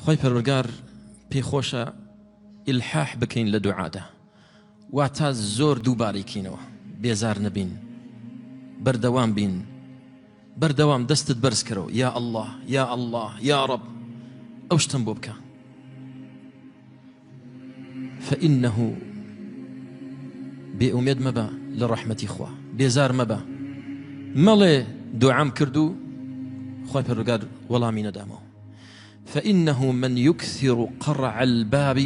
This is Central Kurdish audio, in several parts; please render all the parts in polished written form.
خۆی پەروەردگار پێخۆشە ئیلحاح بکەین لە دوعادا، واتە زۆر دووبارێکینەوە، بێزار نەبین، بەردەوام بین، بەردەوام دەستت بەرز کەرەوە، یا ئەڵڵاه یا ئەڵڵاه یا ڕەب، ئەو شتم بۆ بکە. فإنه بێئومێد مەبە لە ڕەحمەتی خوا، بێزار مەبە، مەڵێ دوعام کردو خۆی پەروەردگار وەڵامی نەدامەوە. فإنه من يكثر قرع الباب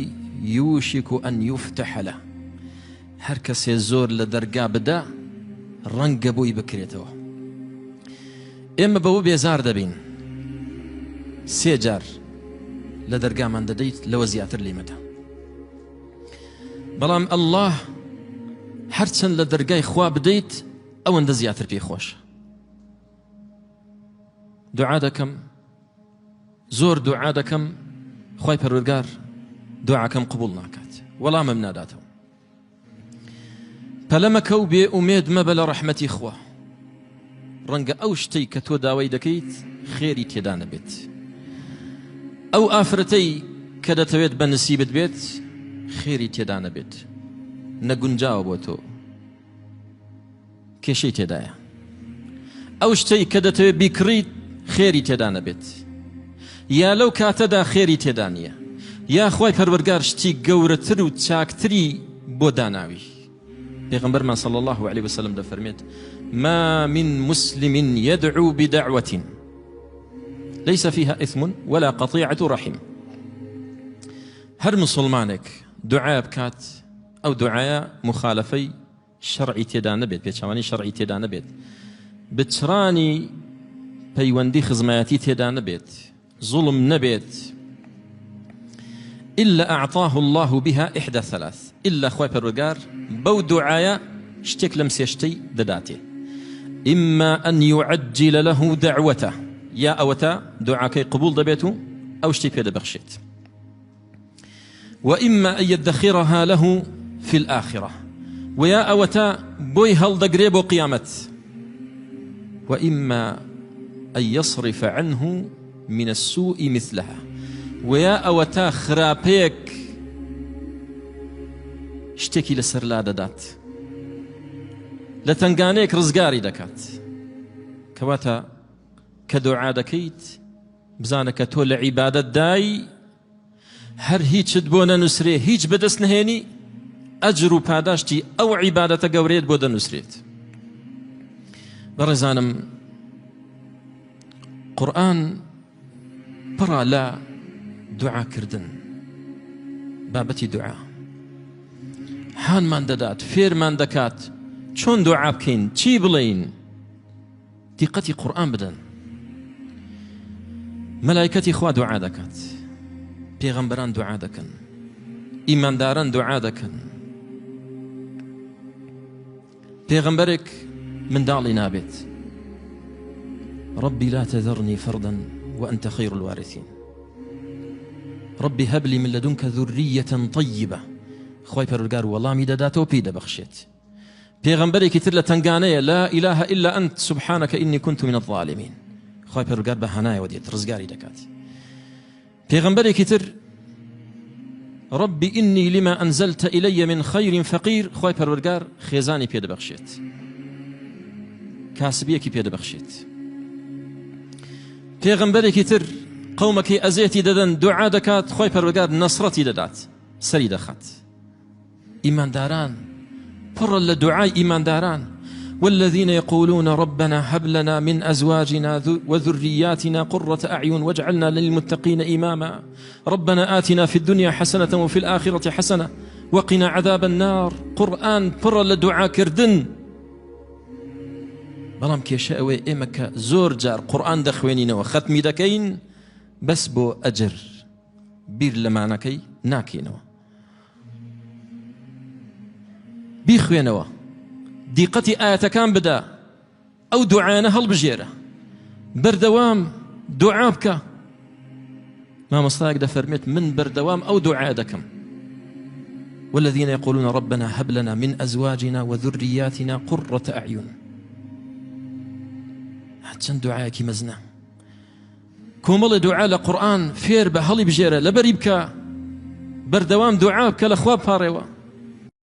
يوشك أن يفتح له. هەر کەسێ زۆر لە دەرگا بدا ڕەنگە بۆی بکرێتەوە. ئێمە بەوە بێزار دەبین، سێ جار لە دەرگامان دەدەیت، لەوە زیاتر لێ مەدە. بەڵام ئەڵڵاه هەرچەند لە دەرگای خوا بدەیت ئەوەندە زیاتر پێخۆشە. دوعا دەکەم، زۆر دوعا دەکەم، خۆی پەروەردگار دوعاکەم قبول ناکات، وەڵامم ناداتەوە. پەلەمەکە و بێ ئومێد مەبە لە ڕەحمەتی خوا، ڕەنگە ئەو شتەی کە تۆ داوای دەکەیت خێری تێدا نەبێت، ئەو ئافرەتەی کە دەتەوێت بە نسیبت بێت خێری تێدا نەبێت، نەگونجاوە بۆ تۆ، کێشەی تێدایە. ئەو شتەی کە دەتەوێت بیکڕیت خێری تێدا نەبێت، یا لەو کاتەدا خێری تێدا نییە، یا خۆی پەروەردگار شتی گەورەتر و چاکتری بۆ داناوی. پێغەمبەرمان صلی الله عليه وسلم دەفەرمێت: ما من مسلم يدعو بدعوة ليس فيها إثم ولا قطيعة رحم. هر مسلمانك دعاء بكات أو دعاء مخالفي شرعي تێدا نەبێت، پێچەوانی شرعی تێدا نەبێت، بچرانی پەیوەندی خزمەتی تێدا نەبێت، ظلم نەبێت، إلا أعطاه الله بها إحدى ثلاث. إلا خوي پەروەردگار بەو دوعايا شتێک لەم سێ شتەی دەداتێ: إما أن يعجل له دعوته، يا أوتا دعاكي قبول دبيتو أو شتي بيد بخشيت، وإما أن يدخرها له في الآخرة، ويا أوتا بوي هل دقريب وقيامت، وإما أن يصرف عنه من السوء مثلها، ويا أوتا خرابيك شتێکی لەسەر لا دەدات، لە تەنگانەیەک ڕزگاری دەکات. کەواتە کە دوعا دەکەیت بزانە کە تۆ لە عیبادەت دای، هەر هیچت بۆ نەنووسرێ، هیچ بەدەست نهێنی، ئەجر و پاداشتی ئەو عیبادەتە گەورەیەت بۆ دەنووسرێت. بەڕێزانم، قورئان پڕە لە دوعاکردن، بابەتی دوعا حانمان دەدات، فێرمان دەکات چۆن دوعا بکەین، چی بڵێین. دیقەتی قورئان بدەن. مەلایکەتی خوا دوعا دەکات، پێغەمبەران دوعا دەکەن، ئیمانداران دوعا دەکەن. پێغەمبەرێک منداڵی نابێت: ربي لا تذرني فردا وأنت خير الوارثين، ربي هب لي من لدنك ذرية طيبة. خۆی پەروەردگار وەڵامی دەداتەوە، پێی دەبەخشێت. پێغەمبەرێکی تر لە تنگانەیە: لا إله إلا أنت سبحانك إني كنت من الظالمين. خۆی پەروەردگار بە هەنایەوە دێت، ڕزگاری دەکات. پێغەمبەرێکی تر: ربي إني لما أنزلت إلي من خير فقير. خۆی پەروەردگار خێزانی پێ دەبەخشێت، کاسبیەکی پێ دەبەخشێت. پێغەمبەرێکی تر قەومەکەی ئەزێتی دەدەن، دوعا دەکات، خۆی پەروەردگار نەسڕەتی دەدات، سەری دەخات. إيمان پڕە لە دوعای ئیمانداران: والذين يقولون ربنا هب لنا من أزواجنا وذرياتنا قرة أعين واجعلنا للمتقين إماما، ربنا آتنا في الدنيا حسنة وفي الآخرة حسنة وقنا عذاب النار. قرآن پڕە لە دوعا کردن. بەڵام کێشە ئەوەی ئێمە کە زۆر جار قورئان دەخوێنینەوە، ختمی دەکەین، بەس بۆ ئەجر بیر لە مانەکەی ناکەینەوە. بیخوێنەوە، دیقەتی ئاەتەکان بدە، ئەو دوعایانە هەڵبژێرە، بەردەوام دوعا بکە. مامۆستایەک دەفەرمێت: من بەردەوام ئەو دوعا دەکەم. والذين يقولون ربنا هب لنا من أزواجنا وذرياتنا قرة أعين. چەند دوعایەکی مەزنە. کۆمەڵە دوعا لە قورئان فێر بە هەڵی بژێرە لەبەری بکە بەردەوام دوعا بکە لە خوا پاڕێوە